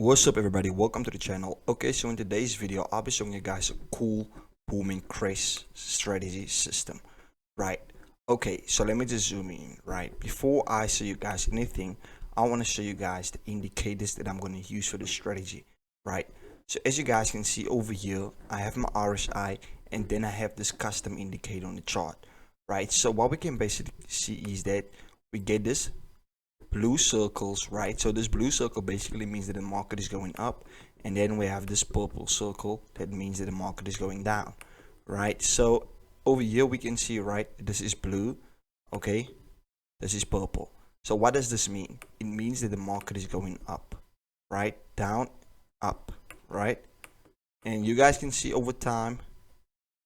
What's up everybody, welcome to the channel. Okay, so in today's video I'll be showing you guys a cool booming crash strategy system, right? Okay, so let me just zoom in. Right before I show you guys anything, I want to show you guys the indicators that I'm going to use for the strategy, right? So as you guys can see over here, I have my RSI and then I have this custom indicator on the chart, right? So what we can basically see is that we get this blue circles, right? So this blue circle basically means that the market is going up, and then we have this purple circle that means that the market is going down, right? So over here we can see, right, this is blue, okay, this is purple. So what does this mean? It means that the market is going up, right, down, up, right? And you guys can see over time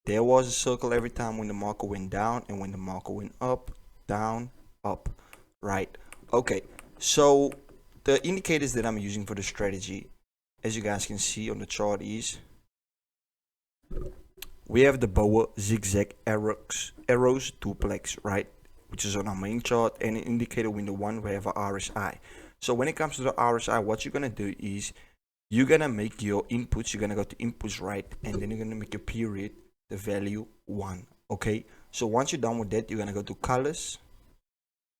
there was a circle every time when the market went down, and when the market went up, down, up, right? Okay, so the indicators that I'm using for the strategy, as you guys can see on the chart, is we have the boa zigzag arrows duplex, right, which is on our main chart, and an indicator window one we have a RSI. So when it comes to the RSI, what you're gonna do is you're gonna make your inputs, you're gonna go to inputs, right, and then you're gonna make your period the value 1. Okay, so once you're done with that, you're gonna go to colors,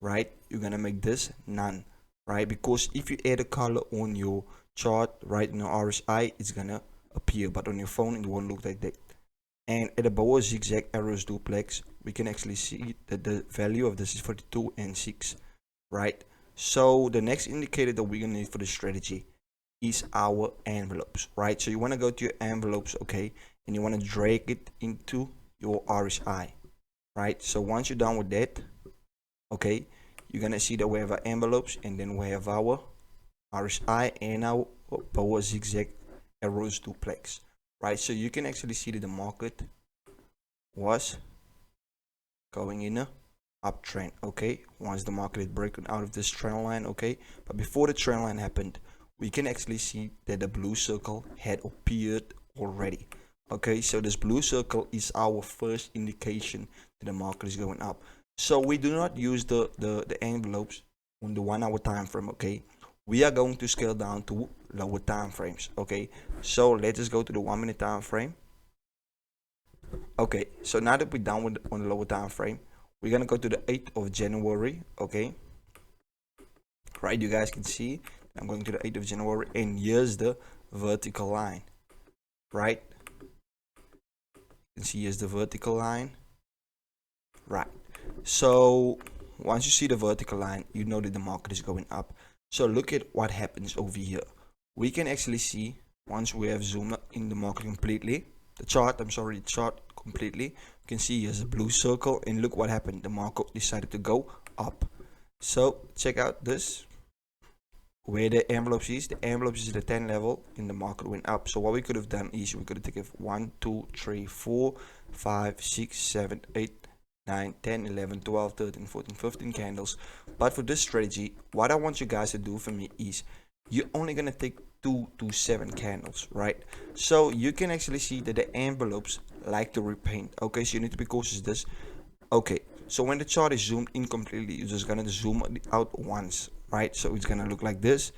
right? You're gonna make this none, right? Because if you add a color on your chart, right, in your RSI, it's gonna appear, but on your phone it won't look like that. And at the boa zigzag arrows duplex, we can actually see that the value of this is 42 and 6, right? So the next indicator that we're gonna need for the strategy is our envelopes, right? So you want to go to your envelopes, okay, and you want to drag it into your RSI, right? So once you're done with that, okay, you're gonna see that we have our envelopes, and then we have our RSI and our boa zigzag arrows duplex, right? So you can actually see that the market was going in a uptrend, okay, once the market is breaking out of this trend line, okay. But before the trend line happened, we can actually see that the blue circle had appeared already, okay. So this blue circle is our first indication that the market is going up. So we do not use the envelopes on the 1 hour time frame, okay. We are going to scale down to lower time frames, okay. So let's just go to the 1 minute time frame. Okay, so now that we're done with on the lower time frame, we're gonna go to the 8th of January, okay, right? You guys can see I'm going to the 8th of January, and here's the vertical line, right? You can see here's the vertical line, right? So once you see the vertical line, you know that the market is going up. So look at what happens over here. We can actually see, once we have zoomed in the market completely, the chart completely, you can see here's a blue circle, and look what happened. The market decided to go up. So check out this, where the envelopes is. The envelopes is the 10 level, and the market went up. So what we could have done is we could have taken 1 2 3 4 5 6 7 8 9 10 11 12 13 14 15 candles. But for this strategy, what I want you guys to do for me is you're only gonna take 2 to 7 candles, right? So you can actually see that the envelopes like to repaint, okay. So you need to be cautious of this, okay. So when the chart is zoomed in completely, you're just gonna zoom out once, right? So it's gonna look like this,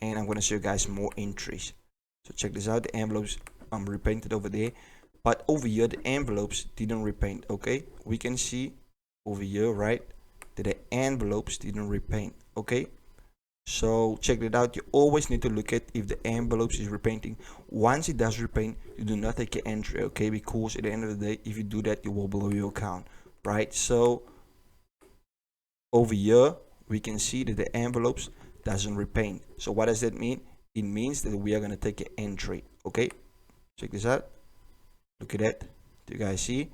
and I'm gonna show you guys more entries. So check this out, the envelopes repainted over there, but over here the envelopes didn't repaint, okay. We can see over here, right, that the envelopes didn't repaint, okay. So check it out, you always need to look at if the envelopes is repainting. Once it does repaint, you do not take your entry, okay, because at the end of the day, if you do that, you will blow your account, right? So over here we can see that the envelopes doesn't repaint. So what does that mean? It means that we are going to take an entry, okay. Check this out, look at that, do you guys see?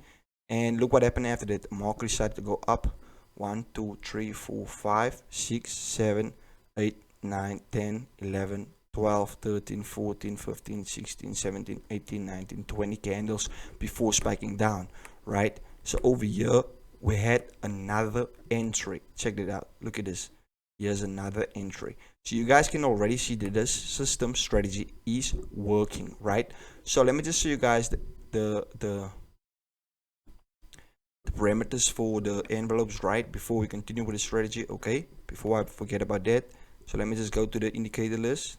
And look what happened after that. The market decided to go up. 1 2 3 4 5 6 7 8 9 10 11 12 13 14 15 16 17 18 19 20 candles before spiking down, right? So over here we had another entry. Check it out, look at this, here's another entry. So you guys can already see that this system strategy is working, right? So let me just show you guys the parameters for the envelopes, right, before we continue with the strategy, okay, before I forget about that. So let me just go to the indicator list,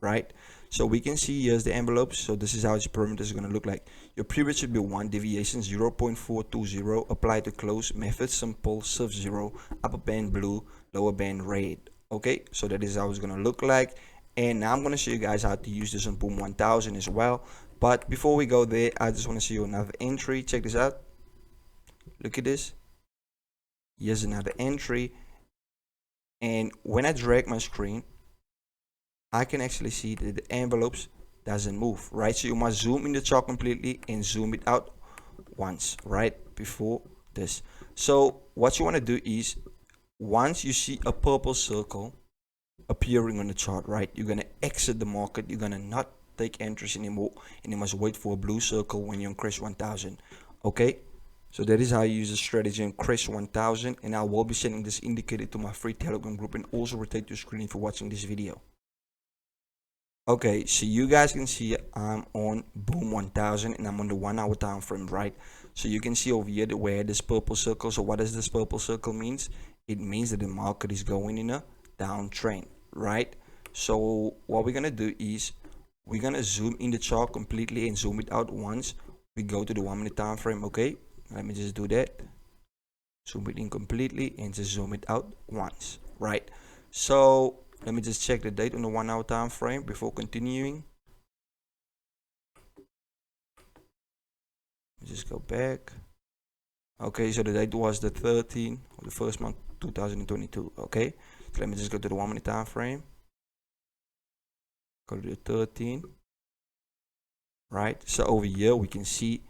right? So we can see here's the envelopes. So this is how its perimeter is going to look like. Your period should be 1, deviation 0.420, apply to close, method simple, sub 0, upper band blue, lower band red. Okay, so that is how it's going to look like. And now I'm going to show you guys how to use this on Boom 1000 as well. But before we go there, I just want to show you another entry. Check this out. Look at this. Here's another entry. And when I drag my screen, I can actually see that the envelopes doesn't move, right? So you must zoom in the chart completely and zoom it out once, right? Before this. So what you want to do is, once you see a purple circle appearing on the chart, right, you're going to exit the market. You're going to not take entries anymore, and you must wait for a blue circle when you're on Crash 1000. Okay, so that is how you use the strategy in Crash 1000, and I will be sending this indicator to my free Telegram group, and also rotate your screen for watching this video. Okay, so you guys can see I'm on Boom 1000 and I'm on the 1 hour time frame, right? So you can see over here where this purple circle. So what does this purple circle means? It means that the market is going in a downtrend, right? So what we're gonna do is we're gonna zoom in the chart completely and zoom it out once. We go to the 1 minute time frame. Okay, let me just do that. Zoom it in completely and just zoom it out once, right? So let me just check the date on the 1 hour time frame before continuing. Just go back. Okay, so the date was the 13th of the first month 2022. Okay, so let me just go to the 1 minute time frame. Go to the 13th. Right, so over here we can see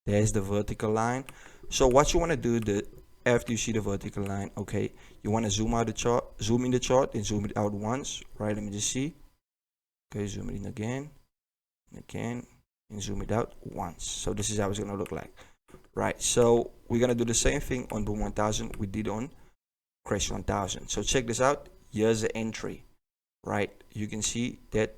there's the vertical line. So what you want to do after you see the vertical line, okay, you want to zoom out the chart, zoom in the chart and zoom it out once, right? Let me just see. Okay, zoom it in again and again and zoom it out once. So this is how it's going to look like, right? So we're going to do the same thing on Boom 1000 we did on Crash 1000. So check this out. Here's the entry, right? You can see that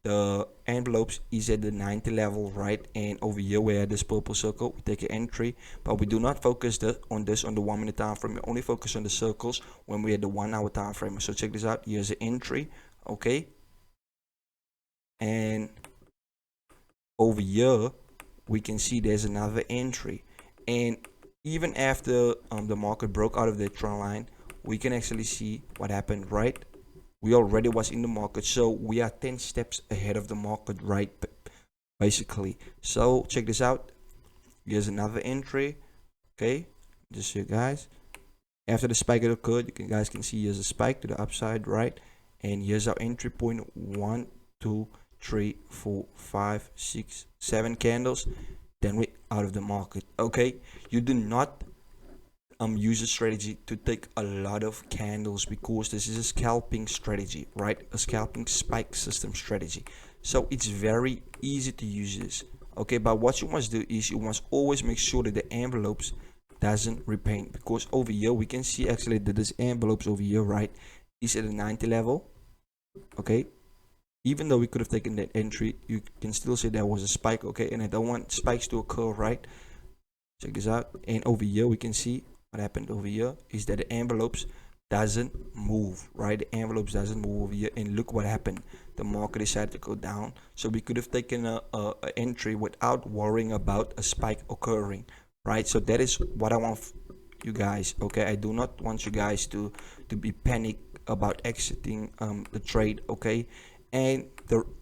the envelopes is at the 90 level, right? And over here where this purple circle, we take an entry, but we do not focus on this on the 1 minute time frame. We only focus on the circles when we're at the 1 hour time frame. So check this out. Here's the entry, okay? And over here we can see there's another entry, and even after the market broke out of the trend line, we can actually see what happened, right? We already was in the market, so we are 10 steps ahead of the market, right? Basically. So check this out. Here's another entry. Okay, just so you guys, after the spike occurred, you guys can see here's a spike to the upside, right? And here's our entry point. 1, 2, 3, 4, 5, 6, 7 candles. Then we're out of the market. Okay, you do not use a strategy to take a lot of candles, because this is a scalping strategy, right? A scalping spike system strategy. So it's very easy to use this. Okay, but what you must do is you must always make sure that the envelopes doesn't repaint, because over here we can see actually that this envelopes over here, right, is at a 90 level. Okay, even though we could have taken that entry, you can still say there was a spike. Okay, and I don't want spikes to occur, right? Check this out. And over here we can see what happened over here is that the envelopes doesn't move, right? The envelopes doesn't move over here, and look what happened. The market decided to go down. So we could have taken a entry without worrying about a spike occurring, right? So that is what I want you guys. Okay, I do not want you guys to be panicked about exiting the trade. Okay, and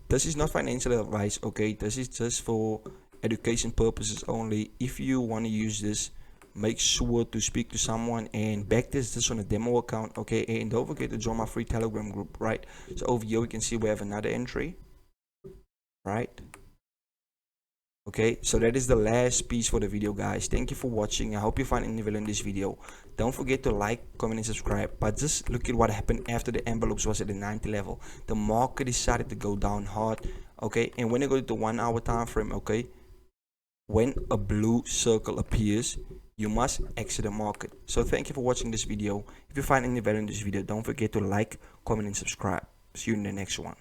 this is not financial advice. Okay, this is just for education purposes only. If you want to use this, make sure to speak to someone and back this on a demo account. Okay, and don't forget to join my free Telegram group, right? So over here we can see we have another entry, right? Okay, so that is the last piece for the video, guys. Thank you for watching. I hope you find any value in this video. Don't forget to like, comment and subscribe. But just look at what happened after the envelopes was at the 90 level. The market decided to go down hard. Okay, and when you go to the 1 hour time frame, okay, when a blue circle appears, you must exit the market. So thank you for watching this video. If you find any value in this video, don't forget to like, comment and subscribe. See you in the next one.